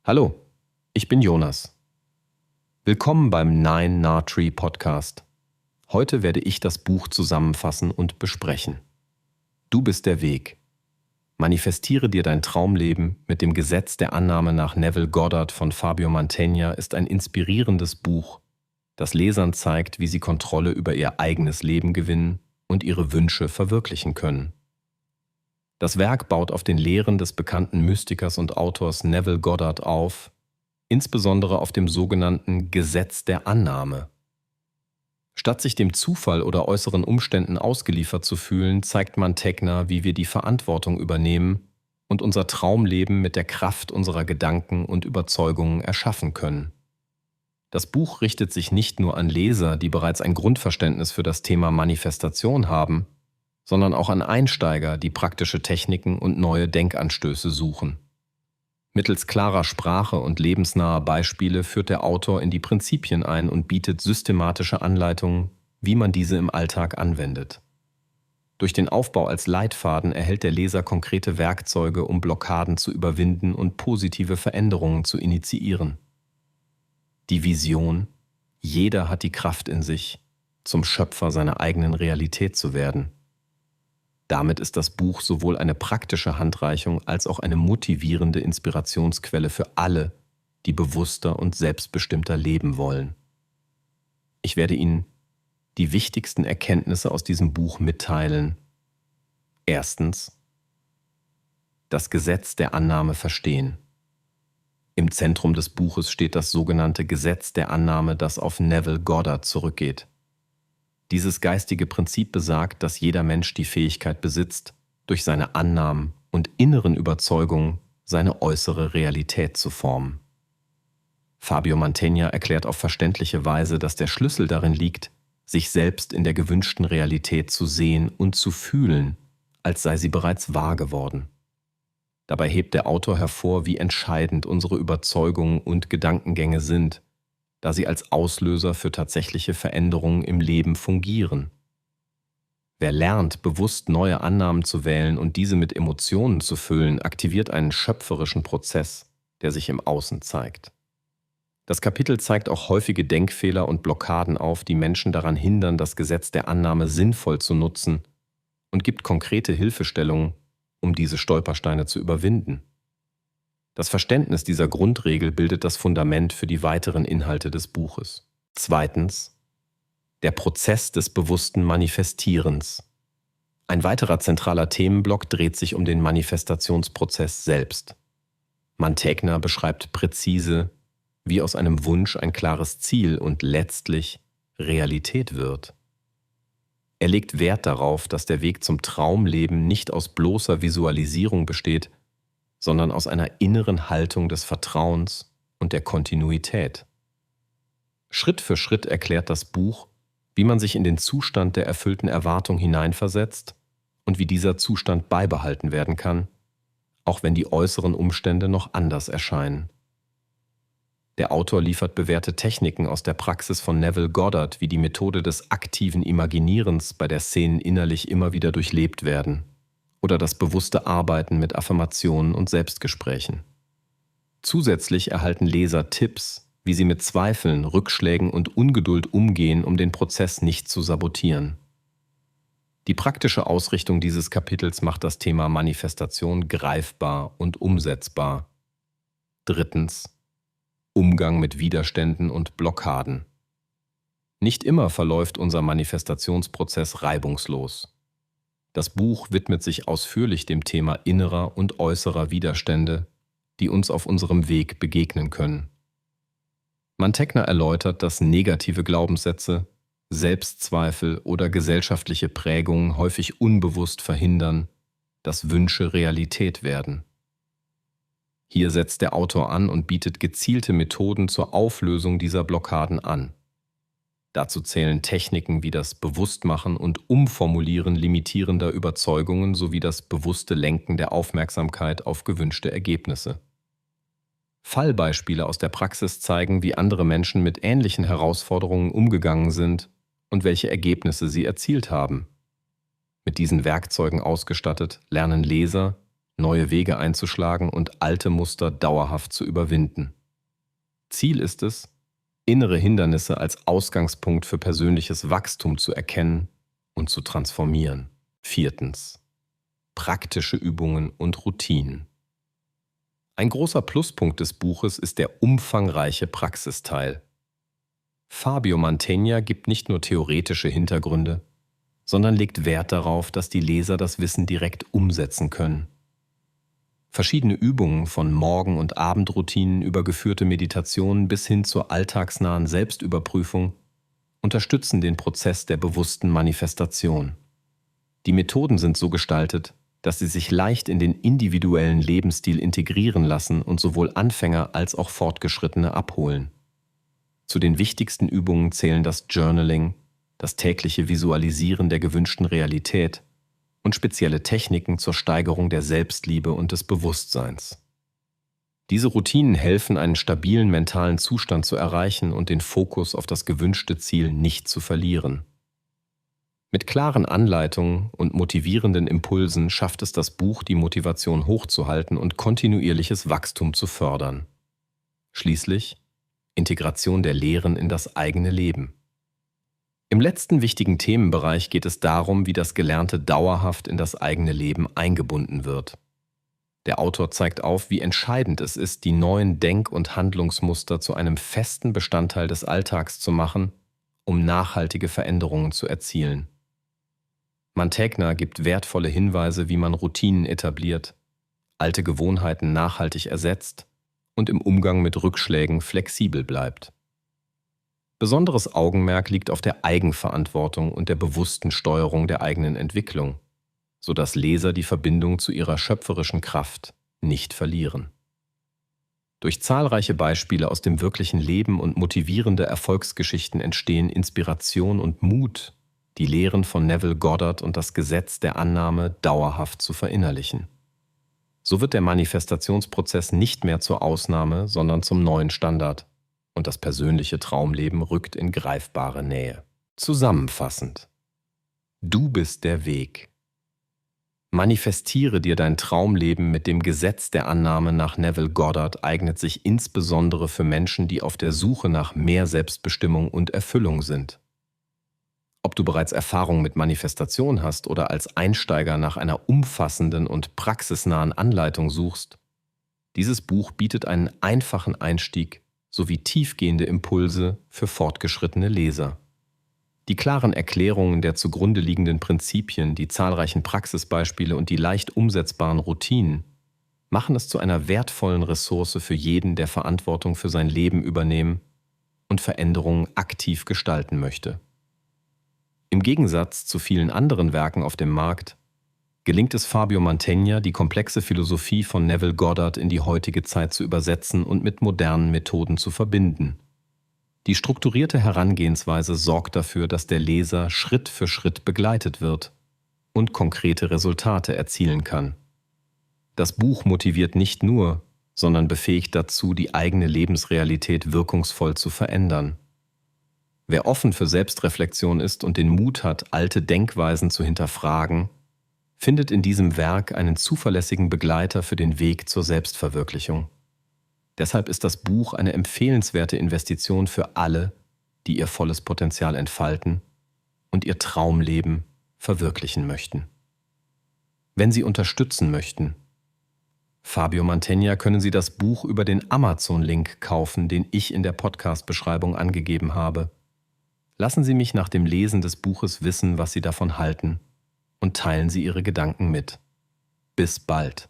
Hallo, ich bin Jonas. Willkommen beim Nine Nah Tree Podcast. Heute werde ich das Buch zusammenfassen und besprechen. Du bist der Weg. Manifestiere dir dein Traumleben mit dem Gesetz der Annahme nach Neville Goddard von Fabio Mantegna ist ein inspirierendes Buch, das Lesern zeigt, wie sie Kontrolle über ihr eigenes Leben gewinnen und ihre Wünsche verwirklichen können. Das Werk baut auf den Lehren des bekannten Mystikers und Autors Neville Goddard auf, insbesondere auf dem sogenannten Gesetz der Annahme. Statt sich dem Zufall oder äußeren Umständen ausgeliefert zu fühlen, zeigt Mantegna, wie wir die Verantwortung übernehmen und unser Traumleben mit der Kraft unserer Gedanken und Überzeugungen erschaffen können. Das Buch richtet sich nicht nur an Leser, die bereits ein Grundverständnis für das Thema Manifestation haben, sondern auch an Einsteiger, die praktische Techniken und neue Denkanstöße suchen. Mittels klarer Sprache und lebensnaher Beispiele führt der Autor in die Prinzipien ein und bietet systematische Anleitungen, wie man diese im Alltag anwendet. Durch den Aufbau als Leitfaden erhält der Leser konkrete Werkzeuge, um Blockaden zu überwinden und positive Veränderungen zu initiieren. Die Vision: Jeder hat die Kraft in sich, zum Schöpfer seiner eigenen Realität zu werden. Damit ist das Buch sowohl eine praktische Handreichung als auch eine motivierende Inspirationsquelle für alle, die bewusster und selbstbestimmter leben wollen. Ich werde Ihnen die wichtigsten Erkenntnisse aus diesem Buch mitteilen. Erstens: Das Gesetz der Annahme verstehen. Im Zentrum des Buches steht das sogenannte Gesetz der Annahme, das auf Neville Goddard zurückgeht. Dieses geistige Prinzip besagt, dass jeder Mensch die Fähigkeit besitzt, durch seine Annahmen und inneren Überzeugungen seine äußere Realität zu formen. Fabio Mantegna erklärt auf verständliche Weise, dass der Schlüssel darin liegt, sich selbst in der gewünschten Realität zu sehen und zu fühlen, als sei sie bereits wahr geworden. Dabei hebt der Autor hervor, wie entscheidend unsere Überzeugungen und Gedankengänge sind, da sie als Auslöser für tatsächliche Veränderungen im Leben fungieren. Wer lernt, bewusst neue Annahmen zu wählen und diese mit Emotionen zu füllen, aktiviert einen schöpferischen Prozess, der sich im Außen zeigt. Das Kapitel zeigt auch häufige Denkfehler und Blockaden auf, die Menschen daran hindern, das Gesetz der Annahme sinnvoll zu nutzen, und gibt konkrete Hilfestellungen, um diese Stolpersteine zu überwinden. Das Verständnis dieser Grundregel bildet das Fundament für die weiteren Inhalte des Buches. Zweitens: Der Prozess des bewussten Manifestierens. Ein weiterer zentraler Themenblock dreht sich um den Manifestationsprozess selbst. Mantegna beschreibt präzise, wie aus einem Wunsch ein klares Ziel und letztlich Realität wird. Er legt Wert darauf, dass der Weg zum Traumleben nicht aus bloßer Visualisierung besteht, sondern aus einer inneren Haltung des Vertrauens und der Kontinuität. Schritt für Schritt erklärt das Buch, wie man sich in den Zustand der erfüllten Erwartung hineinversetzt und wie dieser Zustand beibehalten werden kann, auch wenn die äußeren Umstände noch anders erscheinen. Der Autor liefert bewährte Techniken aus der Praxis von Neville Goddard, wie die Methode des aktiven Imaginierens, bei der Szenen innerlich immer wieder durchlebt werden, oder das bewusste Arbeiten mit Affirmationen und Selbstgesprächen. Zusätzlich erhalten Leser Tipps, wie sie mit Zweifeln, Rückschlägen und Ungeduld umgehen, um den Prozess nicht zu sabotieren. Die praktische Ausrichtung dieses Kapitels macht das Thema Manifestation greifbar und umsetzbar. Drittens: Umgang mit Widerständen und Blockaden. Nicht immer verläuft unser Manifestationsprozess reibungslos. Das Buch widmet sich ausführlich dem Thema innerer und äußerer Widerstände, die uns auf unserem Weg begegnen können. Mantegna erläutert, dass negative Glaubenssätze, Selbstzweifel oder gesellschaftliche Prägungen häufig unbewusst verhindern, dass Wünsche Realität werden. Hier setzt der Autor an und bietet gezielte Methoden zur Auflösung dieser Blockaden an. Dazu zählen Techniken wie das Bewusstmachen und Umformulieren limitierender Überzeugungen sowie das bewusste Lenken der Aufmerksamkeit auf gewünschte Ergebnisse. Fallbeispiele aus der Praxis zeigen, wie andere Menschen mit ähnlichen Herausforderungen umgegangen sind und welche Ergebnisse sie erzielt haben. Mit diesen Werkzeugen ausgestattet lernen Leser, neue Wege einzuschlagen und alte Muster dauerhaft zu überwinden. Ziel ist es, innere Hindernisse als Ausgangspunkt für persönliches Wachstum zu erkennen und zu transformieren. 4. Praktische Übungen und Routinen. Ein großer Pluspunkt des Buches ist der umfangreiche Praxisteil. Fabio Mantegna gibt nicht nur theoretische Hintergründe, sondern legt Wert darauf, dass die Leser das Wissen direkt umsetzen können. Verschiedene Übungen von Morgen- und Abendroutinen über geführte Meditationen bis hin zur alltagsnahen Selbstüberprüfung unterstützen den Prozess der bewussten Manifestation. Die Methoden sind so gestaltet, dass sie sich leicht in den individuellen Lebensstil integrieren lassen und sowohl Anfänger als auch Fortgeschrittene abholen. Zu den wichtigsten Übungen zählen das Journaling, das tägliche Visualisieren der gewünschten Realität und spezielle Techniken zur Steigerung der Selbstliebe und des Bewusstseins. Diese Routinen helfen, einen stabilen mentalen Zustand zu erreichen und den Fokus auf das gewünschte Ziel nicht zu verlieren. Mit klaren Anleitungen und motivierenden Impulsen schafft es das Buch, die Motivation hochzuhalten und kontinuierliches Wachstum zu fördern. Schließlich Integration der Lehren in das eigene Leben. Im letzten wichtigen Themenbereich geht es darum, wie das Gelernte dauerhaft in das eigene Leben eingebunden wird. Der Autor zeigt auf, wie entscheidend es ist, die neuen Denk- und Handlungsmuster zu einem festen Bestandteil des Alltags zu machen, um nachhaltige Veränderungen zu erzielen. Mantegna gibt wertvolle Hinweise, wie man Routinen etabliert, alte Gewohnheiten nachhaltig ersetzt und im Umgang mit Rückschlägen flexibel bleibt. Besonderes Augenmerk liegt auf der Eigenverantwortung und der bewussten Steuerung der eigenen Entwicklung, sodass Leser die Verbindung zu ihrer schöpferischen Kraft nicht verlieren. Durch zahlreiche Beispiele aus dem wirklichen Leben und motivierende Erfolgsgeschichten entstehen Inspiration und Mut, die Lehren von Neville Goddard und das Gesetz der Annahme dauerhaft zu verinnerlichen. So wird der Manifestationsprozess nicht mehr zur Ausnahme, sondern zum neuen Standard und das persönliche Traumleben rückt in greifbare Nähe. Zusammenfassend: Du bist der Weg. Manifestiere dir dein Traumleben mit dem Gesetz der Annahme nach Neville Goddard eignet sich insbesondere für Menschen, die auf der Suche nach mehr Selbstbestimmung und Erfüllung sind. Ob du bereits Erfahrung mit Manifestation hast oder als Einsteiger nach einer umfassenden und praxisnahen Anleitung suchst, dieses Buch bietet einen einfachen Einstieg sowie tiefgehende Impulse für fortgeschrittene Leser. Die klaren Erklärungen der zugrunde liegenden Prinzipien, die zahlreichen Praxisbeispiele und die leicht umsetzbaren Routinen machen es zu einer wertvollen Ressource für jeden, der Verantwortung für sein Leben übernehmen und Veränderungen aktiv gestalten möchte. Im Gegensatz zu vielen anderen Werken auf dem Markt gelingt es Fabio Mantegna, die komplexe Philosophie von Neville Goddard in die heutige Zeit zu übersetzen und mit modernen Methoden zu verbinden. Die strukturierte Herangehensweise sorgt dafür, dass der Leser Schritt für Schritt begleitet wird und konkrete Resultate erzielen kann. Das Buch motiviert nicht nur, sondern befähigt dazu, die eigene Lebensrealität wirkungsvoll zu verändern. Wer offen für Selbstreflexion ist und den Mut hat, alte Denkweisen zu hinterfragen, findet in diesem Werk einen zuverlässigen Begleiter für den Weg zur Selbstverwirklichung. Deshalb ist das Buch eine empfehlenswerte Investition für alle, die ihr volles Potenzial entfalten und ihr Traumleben verwirklichen möchten. Wenn Sie unterstützen möchten, Fabio Mantegna, können Sie das Buch über den Amazon-Link kaufen, den ich in der Podcast-Beschreibung angegeben habe. Lassen Sie mich nach dem Lesen des Buches wissen, was Sie davon halten, und teilen Sie Ihre Gedanken mit. Bis bald.